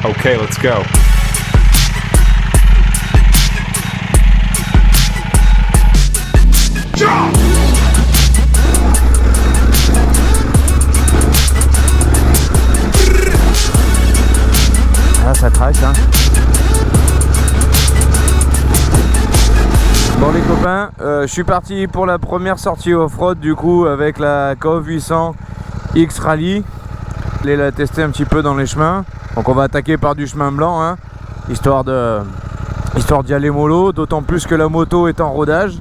Okay, let's go. Ah, ça traque, hein. Bon les copains, je suis parti pour la première sortie off-road du coup avec la KOF 800 X Rally. Aller la tester un petit peu dans les chemins. Donc on va attaquer par du chemin blanc, hein, histoire d'y aller mollo, d'autant plus que la moto est en rodage.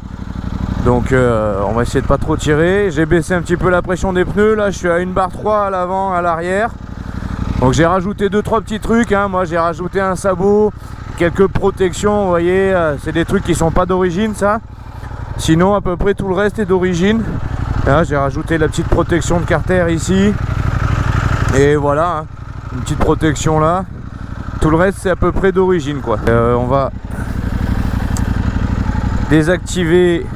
Donc on va essayer de pas trop tirer. J'ai baissé un petit peu la pression des pneus, là je suis à 1,3 bar à l'avant, à l'arrière. Donc j'ai rajouté 2-3 petits trucs, hein. Moi j'ai rajouté un sabot, quelques protections, vous voyez, c'est des trucs qui sont pas d'origine ça. Sinon à peu près tout le reste est d'origine. Là j'ai rajouté la petite protection de carter ici. Et voilà, hein, une petite protection là. Tout le reste c'est à peu près d'origine quoi. On va désactiver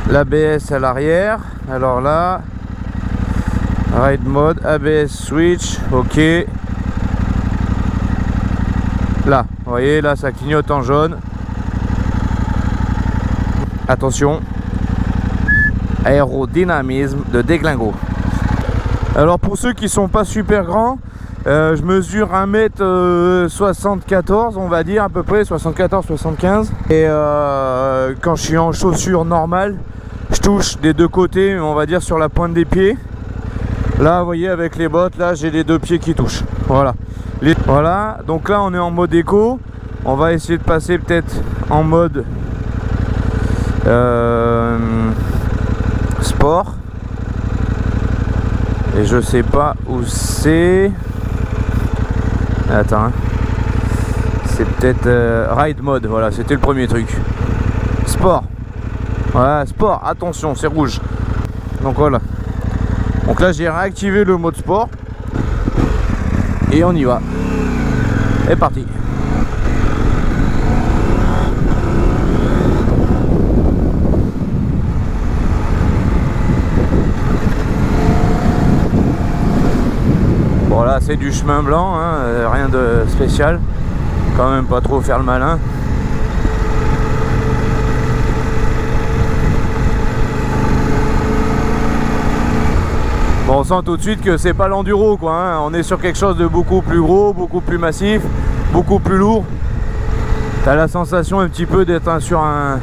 l'ABS à l'arrière. Alors là, ride mode, ABS switch, ok. Là, vous voyez, là ça clignote en jaune. Attention, aérodynamisme de déglingo. Alors pour ceux qui sont pas super grands, je mesure 1m74 on va dire à peu près, 74-75. Et quand je suis en chaussures normales, je touche des deux côtés, on va dire sur la pointe des pieds. Là vous voyez avec les bottes, là j'ai les deux pieds qui touchent. Voilà. Voilà, donc là on est en mode éco. On va essayer de passer peut-être en mode sport. Et je sais pas où c'est. Attends, hein. C'est peut-être ride mode. Voilà, c'était le premier truc. Sport. Voilà, sport. Attention, c'est rouge. Donc voilà. Donc là, j'ai réactivé le mode sport. Et on y va. Et parti. Voilà, c'est du chemin blanc, hein, rien de spécial. Quand même pas trop faire le malin. Bon, on sent tout de suite que c'est pas l'enduro quoi, hein. On est sur quelque chose de beaucoup plus gros, beaucoup plus massif, beaucoup plus lourd. T'as la sensation un petit peu d'être sur un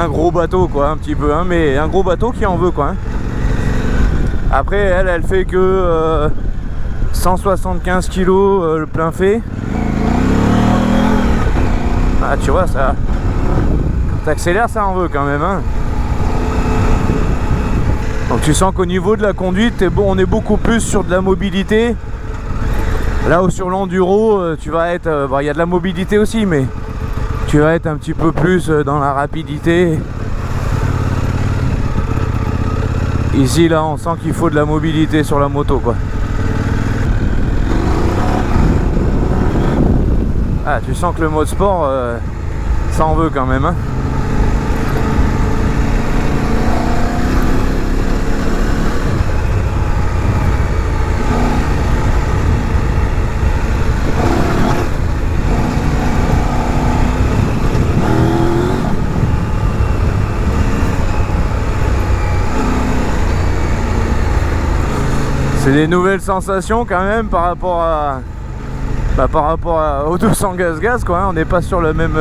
gros bateau quoi, un petit peu, hein, mais un gros bateau qui en veut quoi, hein. Après elle fait que 175 kg le plein fait. Ah tu vois ça, quand t'accélères ça en veut quand même, hein. Donc tu sens qu'au niveau de la conduite on est beaucoup plus sur de la mobilité. Là où sur l'enduro tu vas être, bon, y a de la mobilité aussi, mais tu vas être un petit peu plus dans la rapidité. Ici là on sent qu'il faut de la mobilité sur la moto quoi. Ah tu sens que le mode sport ça en veut quand même, hein. C'est des nouvelles sensations quand même par rapport au 200 gaz quoi, hein. On n'est pas sur le même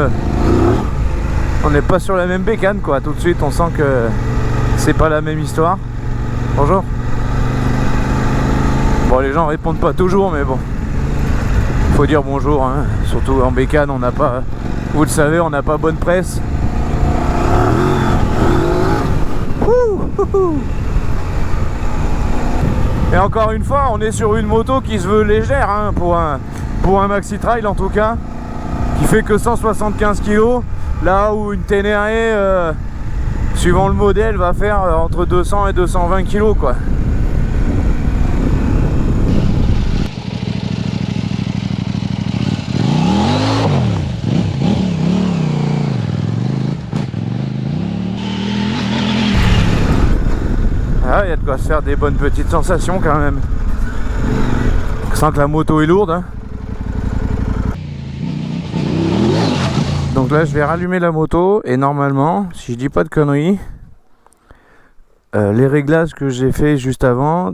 bécane quoi. Tout de suite on sent que c'est pas la même histoire. Bonjour. Bon les gens répondent pas toujours mais bon, faut dire bonjour, hein. Surtout en bécane on n'a pas, vous le savez, on n'a pas bonne presse. Et encore une fois, on est sur une moto qui se veut légère, hein, pour un maxi trail en tout cas, qui fait que 175 kg, là où une Ténéré, suivant le modèle, va faire entre 200 et 220 kg quoi. Ah, il y a de quoi se faire des bonnes petites sensations quand même. Je sens que la moto est lourde, hein. Donc là je vais rallumer la moto et normalement, si je dis pas de conneries, les réglages que j'ai fait juste avant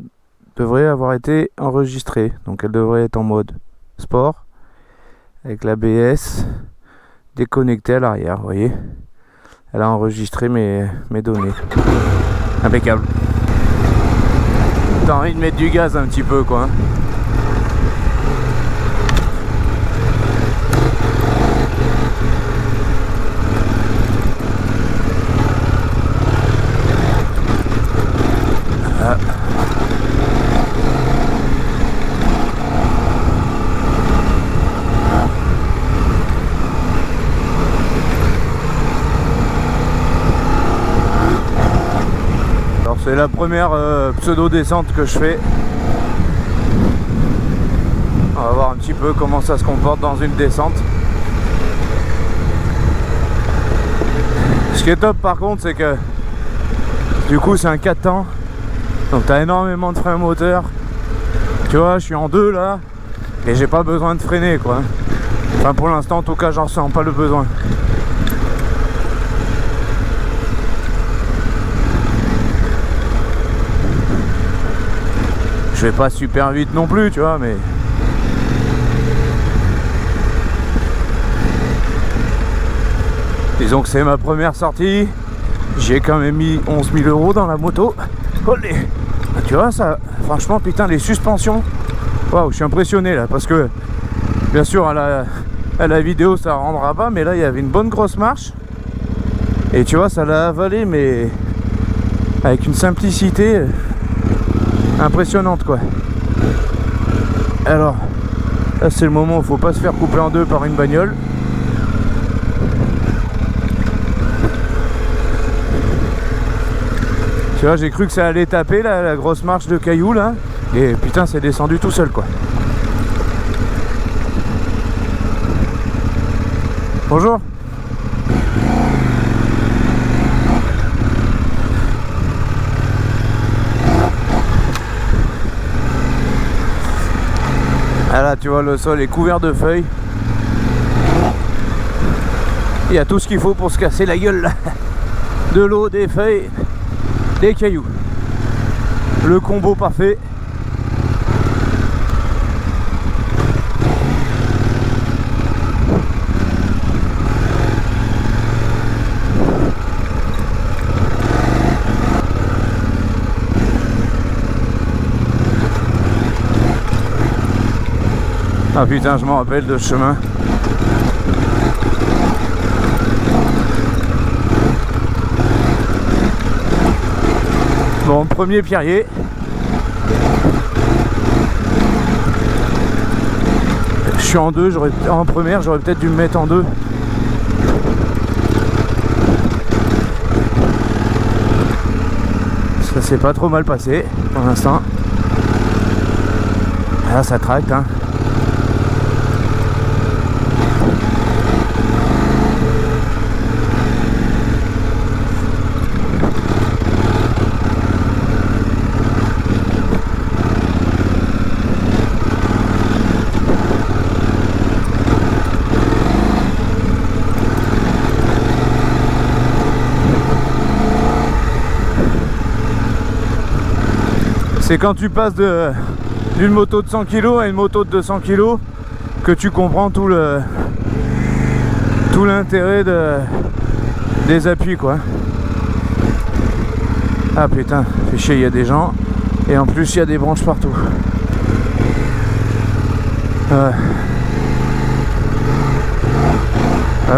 devraient avoir été enregistrés. Donc elle devrait être en mode sport avec l'ABS déconnecté à l'arrière, vous voyez. Elle a enregistré mes données. Impeccable. T'as envie de mettre du gaz un petit peu quoi. Alors c'est la première pseudo descente que je fais. On va voir un petit peu comment ça se comporte dans une descente. Ce qui est top par contre, c'est que du coup c'est un 4 temps. Donc t'as énormément de frein moteur. Tu vois, je suis en 2 là. Et j'ai pas besoin de freiner quoi. Enfin pour l'instant en tout cas j'en ressens pas le besoin. Je vais pas super vite non plus tu vois mais... Disons que c'est ma première sortie. J'ai quand même mis 11 000 € dans la moto. Olé. Tu vois ça, franchement putain les suspensions. Waouh, je suis impressionné là parce que bien sûr à la vidéo ça rendra pas, mais là il y avait une bonne grosse marche. Et tu vois ça l'a avalé mais avec une simplicité impressionnante quoi. Alors là c'est le moment où il faut pas se faire couper en deux par une bagnole. Tu vois, j'ai cru que ça allait taper là, la grosse marche de cailloux là. Et putain, c'est descendu tout seul quoi. Bonjour. Ah là, tu vois, le sol est couvert de feuilles. Il y a tout ce qu'il faut pour se casser la gueule là. De l'eau, des feuilles, des cailloux. Le combo parfait. Ah putain, je m'en rappelle de ce chemin. Bon, premier pierrier. Je suis en deux, en première, j'aurais peut-être dû me mettre en deux. Ça s'est pas trop mal passé pour l'instant. Là, ça tracte, hein. C'est quand tu passes d'une moto de 100 kg à une moto de 200 kg que tu comprends tout l'intérêt des appuis quoi. Ah putain, fait chier, il y a des gens et en plus il y a des branches partout.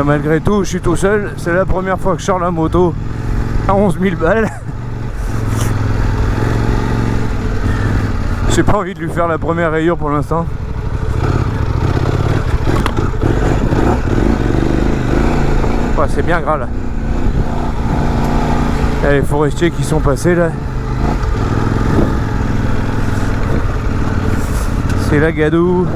Malgré tout, je suis tout seul, c'est la première fois que je sors la moto à 11 000 balles. J'ai pas envie de lui faire la première rayure pour l'instant. Ouais, c'est bien gras là. Il y a les forestiers qui sont passés là. C'est la gadoue.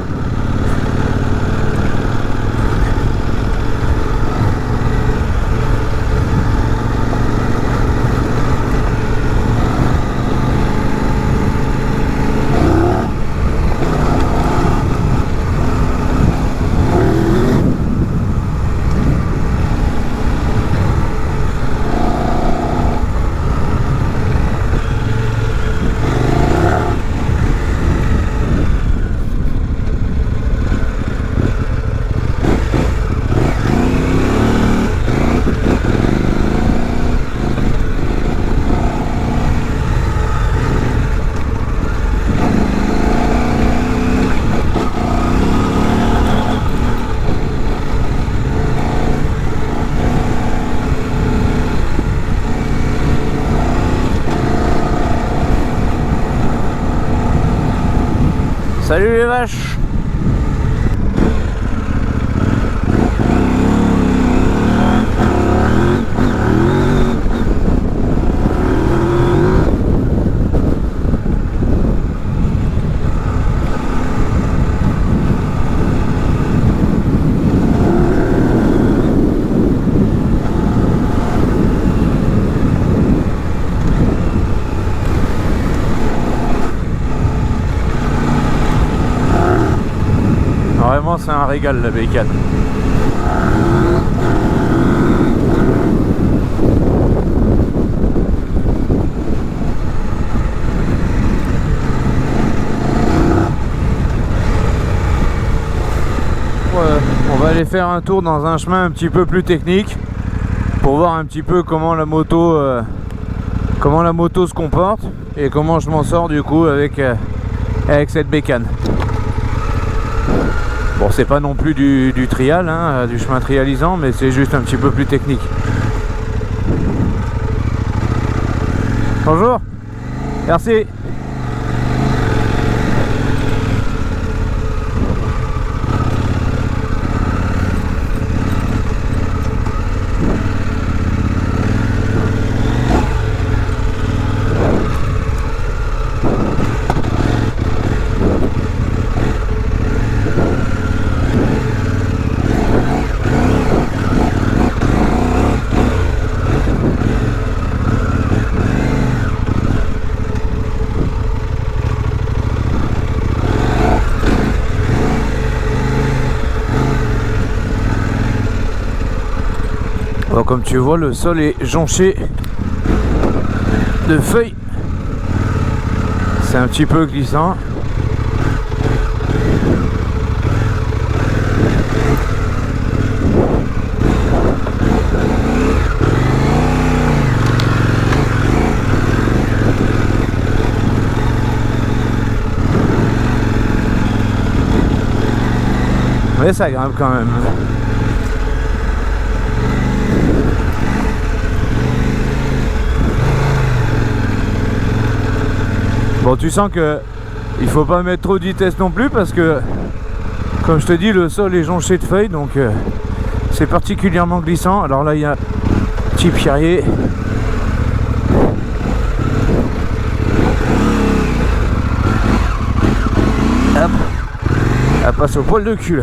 Salut les vaches. Vraiment c'est un régal la bécane. On va aller faire un tour dans un chemin un petit peu plus technique pour voir un petit peu comment la moto se comporte et comment je m'en sors du coup avec cette bécane. Bon, c'est pas non plus du trial, hein, du chemin trialisant, mais c'est juste un petit peu plus technique. Bonjour, merci. Bon, comme tu vois, le sol est jonché de feuilles. C'est un petit peu glissant. Mais ça grimpe quand même. Bon, tu sens que il faut pas mettre trop de vitesse non plus parce que, comme je te dis, le sol est jonché de feuilles, donc c'est particulièrement glissant. Alors là, il y a un petit pierrier. Hop, elle passe au poil de cul.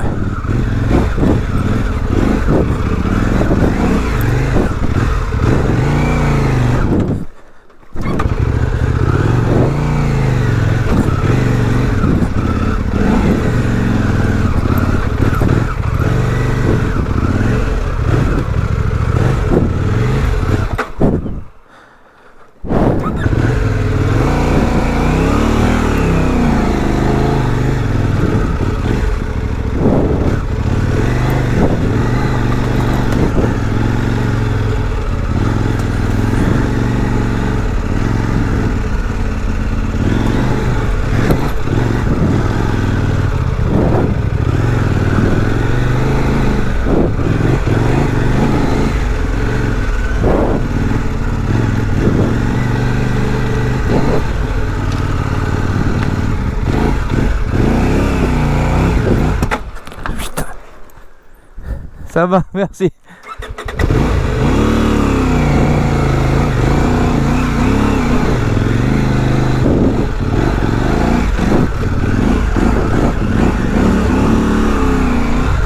Ça va, merci.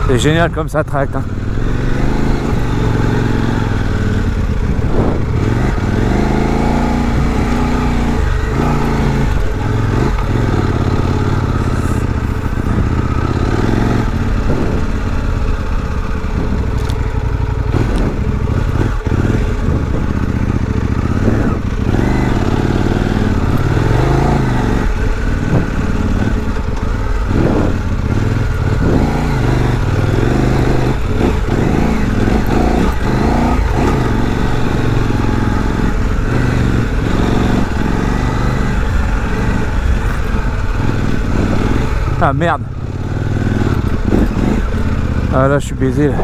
C'est génial comme ça tracte, hein. Ah merde. Ah là je suis baisé là.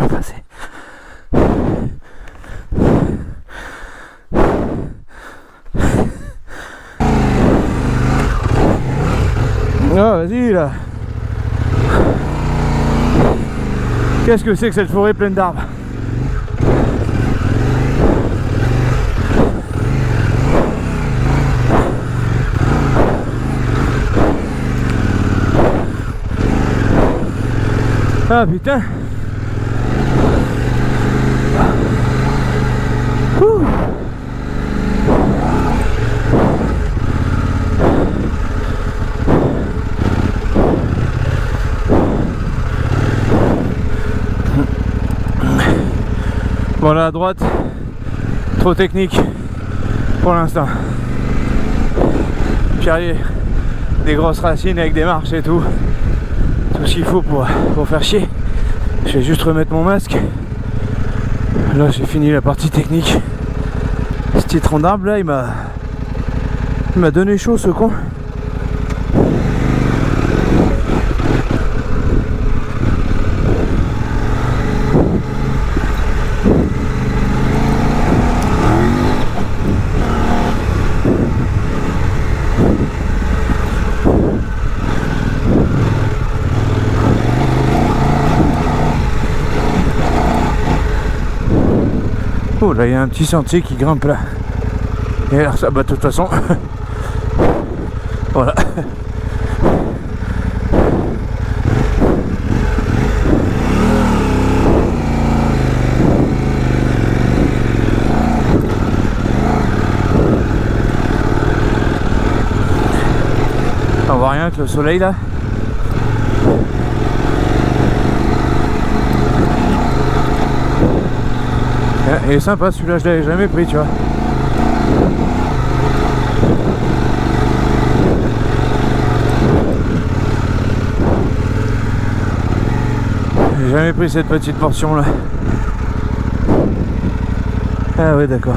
pas passer. Oh, vas-y là. Qu'est-ce que c'est que cette forêt pleine d'arbres? Ah putain. Ouh. Bon là à droite, trop technique pour l'instant. Pierrier, des grosses racines avec des marches et tout. Tout ce qu'il faut pour faire chier. Je vais juste remettre mon masque. Là j'ai fini la partie technique. Ce petit tronc d'arbre là il m'a donné chaud ce con. Oh là il y a un petit sentier qui grimpe là. Et alors ça, bah de toute façon voilà. On voit rien avec le soleil là. Il est sympa celui-là, je l'avais jamais pris, tu vois. J'ai jamais pris cette petite portion là. Ah ouais d'accord.